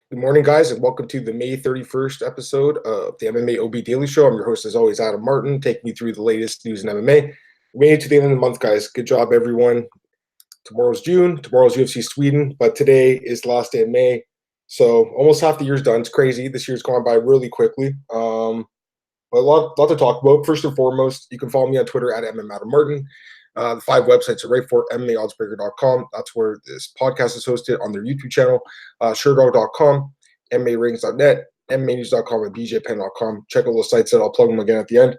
Good morning, guys, and welcome to the May 31st episode of the MMAOB Daily Show. I'm your host, as always, Adam Martin, taking you through the latest news in MMA. We made it to the end of the month, guys. Good job, everyone. Tomorrow's June, tomorrow's UFC Sweden, but today is the last day of May. So almost half the year's done. It's crazy. This year's gone by really quickly. But a lot to talk about. First and foremost, you can follow me on Twitter at MMAdamMartin. The 5 websites are right for MMAOddsbreaker.com. That's where this podcast is hosted on their YouTube channel. Sherdog.com, MMARings.net, MMAnews.com, and BJPen.com. Check out those sites, and I'll plug them again at the end.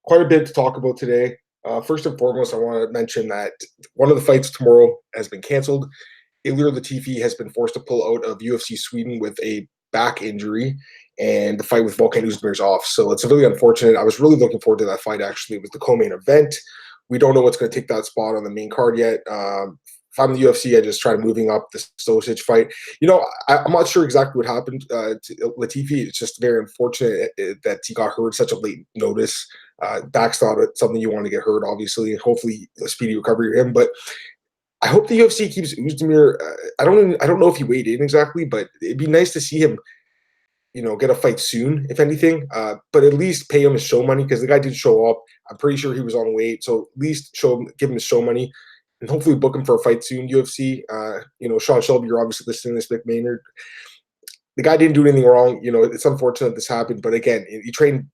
Quite a bit to talk about today. First and foremost, I want to mention that one of the fights tomorrow has been canceled. Ilir Latifi has been forced to pull out of UFC Sweden with a back injury, and the fight with Volkan Oezdemir is off. So it's really unfortunate. I was really looking forward to that fight, actually. It was the co-main event. We don't know what's going to take that spot on the main card yet. If I'm the UFC, I just try moving up the Stosic fight. I'm not sure exactly what happened to Latifi. It's just very unfortunate that he got hurt such a late notice. Back's not something you want to get hurt, obviously. Hopefully, a speedy recovery for him. But I hope the UFC keeps Oezdemir. I don't know if he weighed in exactly, but it'd be nice to see him, get a fight soon, if anything. But at least pay him his show money, because the guy did show up. I'm pretty sure he was on weight, so at least give him his show money, and hopefully book him for a fight soon. UFC. Sean Shelby, you're obviously listening to this, Mick Maynard. The guy didn't do anything wrong. It's unfortunate this happened, but again, he trained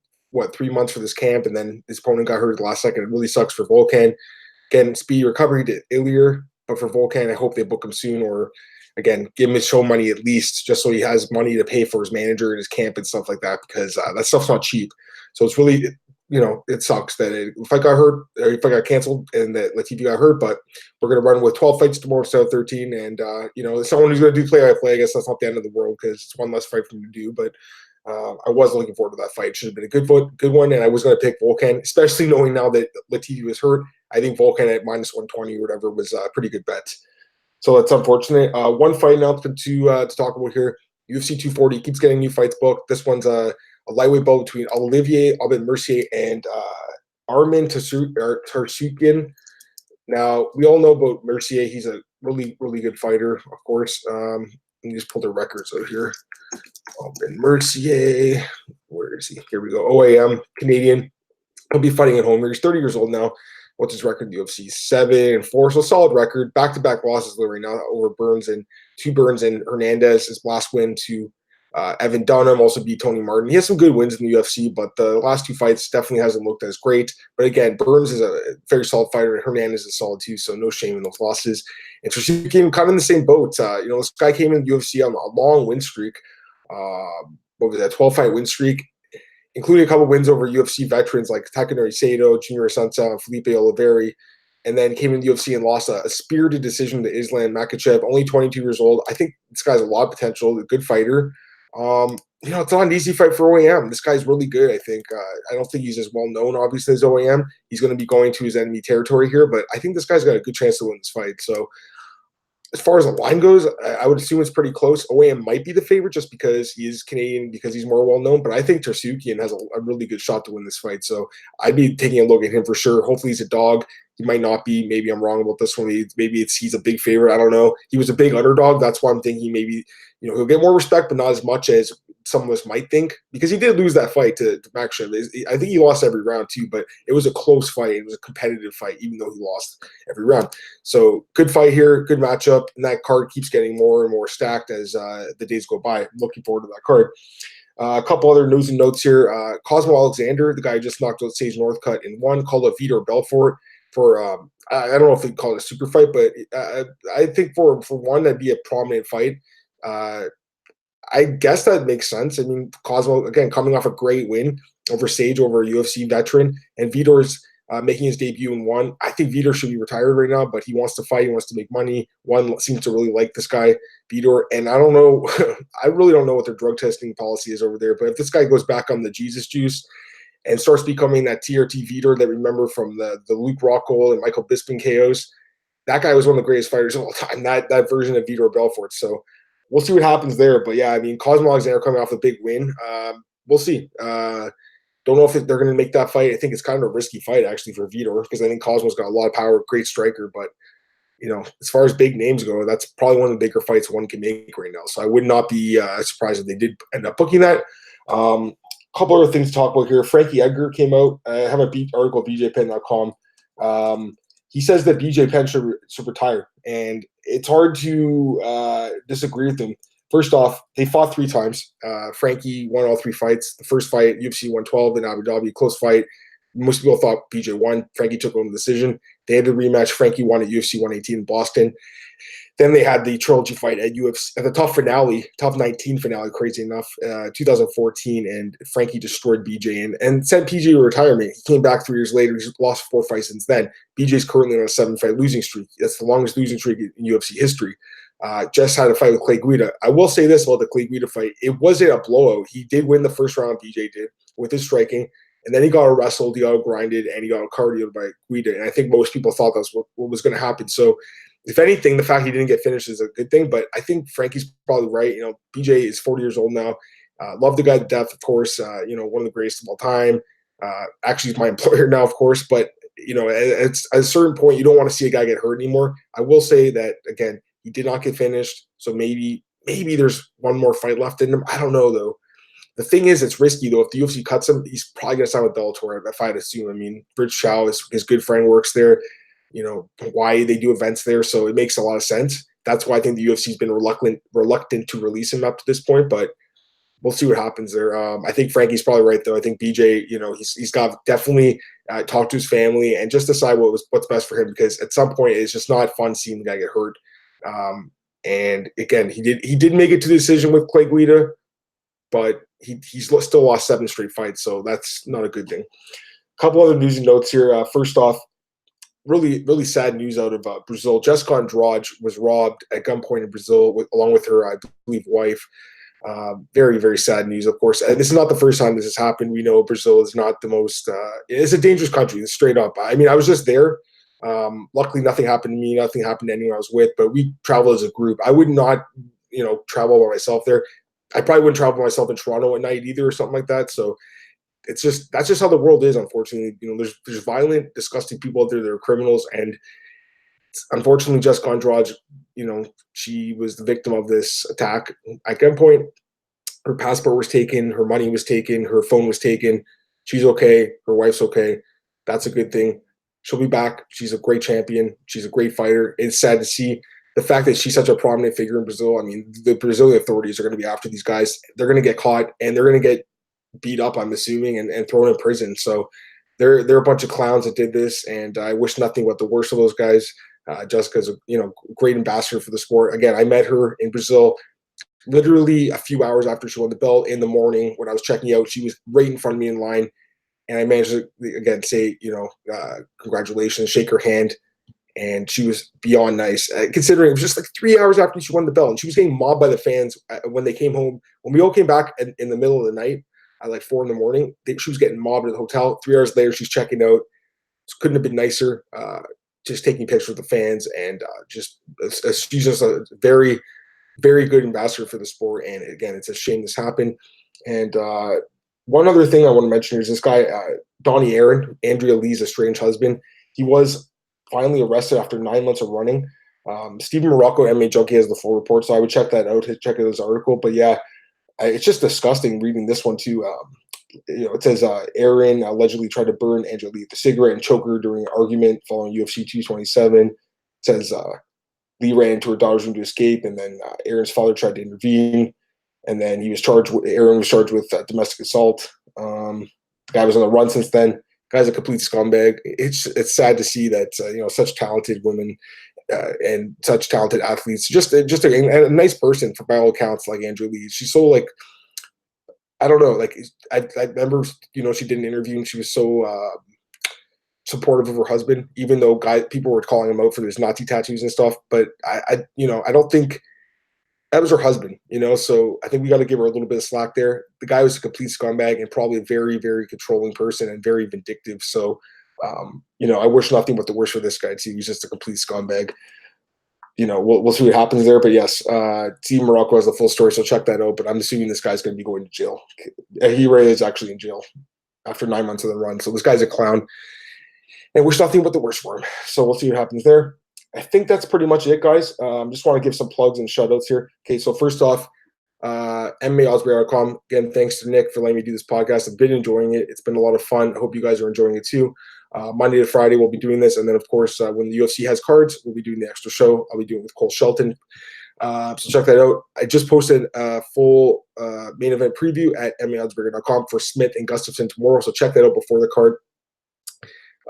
3 months for this camp, and then his opponent got hurt at the last second. It really sucks for Volkan. Again, speedy recovery to Ilir, but for Volkan, I hope they book him soon, or again, give him his show money at least, just so he has money to pay for his manager and his camp and stuff like that, because that stuff's not cheap. So it's really, it sucks that if I got hurt, or if I got canceled and that Latifi got hurt, but we're going to run with 12 fights tomorrow instead of 13. And, someone who's going to do play-by-play, I guess that's not the end of the world, because it's one less fight for him to do. But I was looking forward to that fight. It should have been a good one, and I was going to pick Volkan, especially knowing now that Latifi was hurt. I think Volkan at minus 120 or whatever was a pretty good bet. So that's unfortunate. One fight announcement to talk about here. UFC 240 keeps getting new fights booked. This one's a lightweight bout between Olivier Aubin-Mercier and Arman Tsarukyan. Now, we all know about Mercier. He's a really, really good fighter, of course. Let me just pull their records out here. Aubin-Mercier. Where is he? Here we go. OAM, Canadian. He'll be fighting at home. He's 30 years old now. What's his record in the UFC? 7-4, so solid record. Back-to-back losses right now over Burns and Hernandez. His last win to Evan Dunham, also beat Tony Martin. He has some good wins in the UFC, but the last two fights definitely hasn't looked as great. But again, Burns is a very solid fighter, and Hernandez is solid too, so no shame in those losses. And Tsarukyan came kind of in the same boat. This guy came in the UFC on a long win streak. What was that, 12-fight win streak, including a couple wins over UFC veterans like Takanori Sato, Junior Assunção, and Felipe Oliveri, and then came in the UFC and lost a spirited decision to Islam Makhachev, only 22 years old. I think this guy's a lot of potential, a good fighter. It's not an easy fight for OAM. This guy's really good, I think. I don't think he's as well known, obviously, as OAM. He's going to be going to his enemy territory here, but I think this guy's got a good chance to win this fight. So as far as the line goes, I would assume it's pretty close. OAM might be the favorite just because he is Canadian, because he's more well-known, but I think Tsarukyan has a really good shot to win this fight. So I'd be taking a look at him for sure. Hopefully he's a dog. He might not be. Maybe I'm wrong about this one. Maybe he's a big favorite. I don't know. He was a big underdog. That's why I'm thinking maybe he'll get more respect, but not as much as some of us might think, because he did lose that fight to Makhachev. I think he lost every round too, but it was a close fight. It was a competitive fight, even though he lost every round. So good fight here, good matchup, and that card keeps getting more and more stacked as the days go by. I'm looking forward to that card. A couple other news and notes here. Cosmo Alexander, the guy who just knocked out Sage Northcutt in one, called out Vitor Belfort for I don't know if they call it a super fight, but I think for one, that'd be a prominent fight. I guess that makes sense. I mean, Cosmo, again, coming off a great win over Sage, over a UFC veteran, and Vitor's making his debut in one. I think Vitor should be retired right now, but he wants to fight. He wants to make money. One seems to really like this guy, Vitor. And I don't know, I really don't know what their drug testing policy is over there. But if this guy goes back on the Jesus juice and starts becoming that TRT Vitor that we remember from the Luke Rockhold and Michael Bisping KOs, that guy was one of the greatest fighters of all time, that version of Vitor Belfort. So we'll see what happens there. But, yeah, I mean, Cosmo Alexander coming off a big win. We'll see. Don't know if they're going to make that fight. I think it's kind of a risky fight, actually, for Vitor, because I think Cosmo's got a lot of power, great striker. But, as far as big names go, that's probably one of the bigger fights one can make right now. So I would not be surprised if they did end up booking that. Couple other things to talk about here. Frankie Edgar came out. I have a article at bjpenn.com. He says that BJ Penn should retire, and it's hard to disagree with him. First off, they fought 3 times. Frankie won all 3 fights. The first fight, UFC 112 in Abu Dhabi, close fight. Most people thought BJ won. Frankie took home the decision. They had the rematch. Frankie won at UFC 118 in Boston. Then they had the trilogy fight at the top 19 finale, crazy enough, 2014, and Frankie destroyed BJ and sent PJ to retirement. He came back 3 years later. He's lost 4 fights since then. BJ's currently on a 7-fight losing streak. That's the longest losing streak in UFC history. Just had a fight with Clay Guida. I will say this about the Clay Guida fight. It wasn't a blowout. He did win the first round, BJ did, with his striking. And then he got wrestled, he got grinded, and he got cardioed by Guida. And I think most people thought that's what was going to happen. So, if anything, the fact he didn't get finished is a good thing. But I think Frankie's probably right. BJ is 40 years old now. Love the guy to death, of course. One of the greatest of all time. Actually, he's my employer now, of course. But, at a certain point, you don't want to see a guy get hurt anymore. I will say that, again, he did not get finished. So maybe there's one more fight left in him. I don't know, though. The thing is, it's risky, though. If the UFC cuts him, he's probably going to sign with Bellator, if I'd assume. I mean, Rich Chow, his good friend, works there. Hawaii, they do events there, so it makes a lot of sense. That's why I think the UFC's been reluctant to release him up to this point, but we'll see what happens there. I think Frankie's probably right, though. I think BJ, he's got definitely talk to his family and just decide what's best for him, because at some point it's just not fun seeing the guy get hurt. And again, he did make it to the decision with Clay Guida, but he's still lost 7 straight fights, so that's not a good thing. A couple other news and notes here. First off, really, really sad news out of Brazil. Jessica Andrade was robbed at gunpoint in Brazil, along with her, I believe, wife. Very, very sad news, of course. And this is not the first time this has happened. We know Brazil is not the most it's a dangerous country, straight up. I mean, I was just there. Luckily, nothing happened to me. Nothing happened to anyone I was with, but we travel as a group. I would not, travel by myself there. I probably wouldn't travel by myself in Toronto at night either, or something like that. So that's just how the world is, unfortunately. There's violent, disgusting people out there that are criminals, and unfortunately, Jessica Andrade, she was the victim of this attack. At gunpoint, her passport was taken, her money was taken, her phone was taken. She's okay. Her wife's okay. That's a good thing. She'll be back. She's a great champion. She's a great fighter. It's sad to see the fact that she's such a prominent figure in Brazil. I mean, the Brazilian authorities are going to be after these guys. They're going to get caught, and they're going to get beat up, I'm assuming, and thrown in prison. So they're a bunch of clowns that did this, and I wish nothing but the worst of those guys. Jessica's a great ambassador for the sport. Again, I met her in Brazil literally a few hours after she won the belt in the morning. When I was checking out, she was right in front of me in line, and I managed to, again, say, congratulations, shake her hand, and she was beyond nice, considering it was just like 3 hours after she won the belt, and she was getting mobbed by the fans when they came home. When we all came back in the middle of the night at like 4 a.m, she was getting mobbed at the hotel. 3 hours later, she's checking out. Couldn't have been nicer. Just taking pictures with the fans, and she's just a very, very good ambassador for the sport. And again, it's a shame this happened. And one other thing I want to mention is this guy, Donnie Aaron, Andrea Lee's estranged husband. He was finally arrested after 9 months of running. Stephen Morocco, MMA Junkie, has the full report, so I would check that out, check out his article. But yeah, it's just disgusting reading this one too. It says Aaron allegedly tried to burn Andrea Lee with a cigarette and choke her during an argument following UFC 227. It says Lee ran into her daughter's room to escape, and then Aaron's father tried to intervene, and then Aaron was charged with domestic assault. The guy was on the run since then. Guy's a complete scumbag. It's sad to see that such talented women and such talented athletes, just a nice person by all accounts, like Andrea Lee. She's so like, I don't know, like I remember she did an interview and she was so supportive of her husband, even though people were calling him out for his Nazi tattoos and stuff. But I don't think that was her husband, so I think we got to give her a little bit of slack there. The guy was a complete scumbag and probably a very, very controlling person and very vindictive. So, I wish nothing but the worst for this guy too. He's just a complete scumbag. We'll see what happens there. But yes, Team Morocco has the full story, so check that out. But I'm assuming this guy's going to be going to jail. He really is actually in jail after 9 months of the run. So this guy's a clown. And wish nothing but the worst for him. So we'll see what happens there. I think that's pretty much it, guys. Just want to give some plugs and shout outs here. Okay, so first off, MMAOSBR.com. Again, thanks to Nick for letting me do this podcast. I've been enjoying it. It's been a lot of fun. I hope you guys are enjoying it too. Monday to Friday, we'll be doing this. And then, of course, when the UFC has cards, we'll be doing the extra show. I'll be doing it with Cole Shelton. So check that out. I just posted a full main event preview at MMAOSBR.com for Smith and Gustafsson tomorrow. So check that out before the card.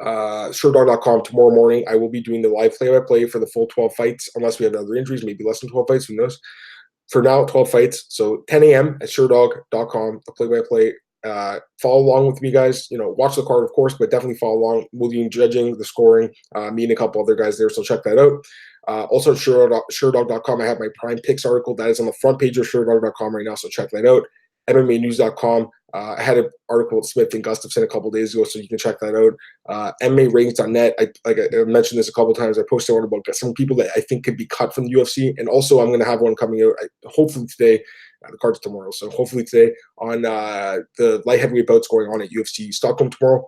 Sherdog.com tomorrow morning. I will be doing the live play-by-play for the full 12 fights, unless we have other injuries, maybe less than 12 fights. Who knows? For now, 12 fights. So 10 a.m. at Sherdog.com, the play-by-play. Follow along with me, guys. Watch the card, of course, but definitely follow along. We'll be judging the scoring, me and a couple other guys there, so check that out. Also, Sherdog.com, I have my Prime Picks article. That is on the front page of Sherdog.com right now, so check that out. MMAnews.com. I had an article with Smith and Gustafsson a couple days ago, so you can check that out. MMAratings.net. I mentioned this a couple times. I posted one about some people that I think could be cut from the UFC, and also I'm going to have one coming out hopefully today. The card's tomorrow, so hopefully today on the light heavyweight bouts going on at UFC Stockholm tomorrow.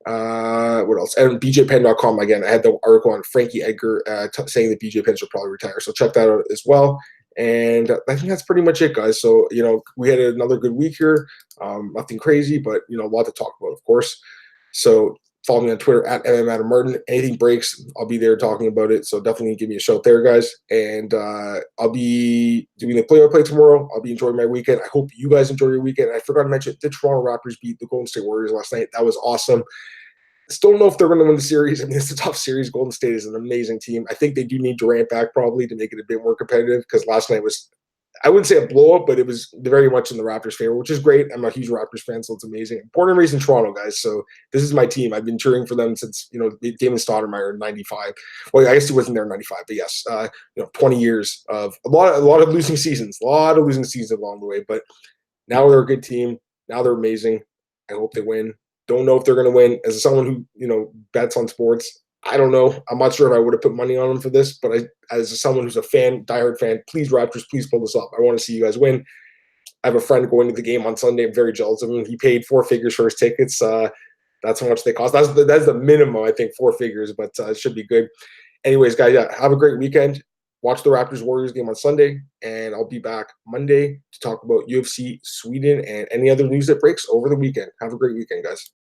What else? And BJPenn.com. Again, I had the article on Frankie Edgar saying that BJ Penn should probably retire, so check that out as well. And I think that's pretty much it, guys. So, we had another good week here. Nothing crazy, but, a lot to talk about, of course. So follow me on Twitter at MMAdamMartin. Anything breaks, I'll be there talking about it. So definitely give me a shout there, guys. And I'll be doing the play-by-play tomorrow. I'll be enjoying my weekend. I hope you guys enjoy your weekend. I forgot to mention, the Toronto Raptors beat the Golden State Warriors last night. That was awesome. Still don't know if they're going to win the series. I mean, it's a tough series. Golden State is an amazing team. I think they do need Durant back probably to make it a bit more competitive, because last night was, I wouldn't say a blow-up, but it was very much in the Raptors' favor, which is great. I'm a huge Raptors fan, so it's amazing. Born and raised in Toronto, guys, so this is my team. I've been cheering for them since, Damon Stoudemire in 95. Well, I guess he wasn't there in 95, but yes, 20 years of a lot of losing seasons, along the way, but now they're a good team. Now they're amazing. I hope they win. Don't know if they're going to win. As someone who, bets on sports, I don't know. I'm not sure if I would have put money on them for this, but as someone who's a fan, diehard fan, please, Raptors, please pull this off. I want to see you guys win. I have a friend going to the game on Sunday. I'm very jealous of him. He paid 4 figures for his tickets. That's how much they cost. That's the minimum, I think, 4 figures, but it should be good. Anyways, guys, have a great weekend. Watch the Raptors-Warriors game on Sunday, and I'll be back Monday to talk about UFC, Sweden, and any other news that breaks over the weekend. Have a great weekend, guys.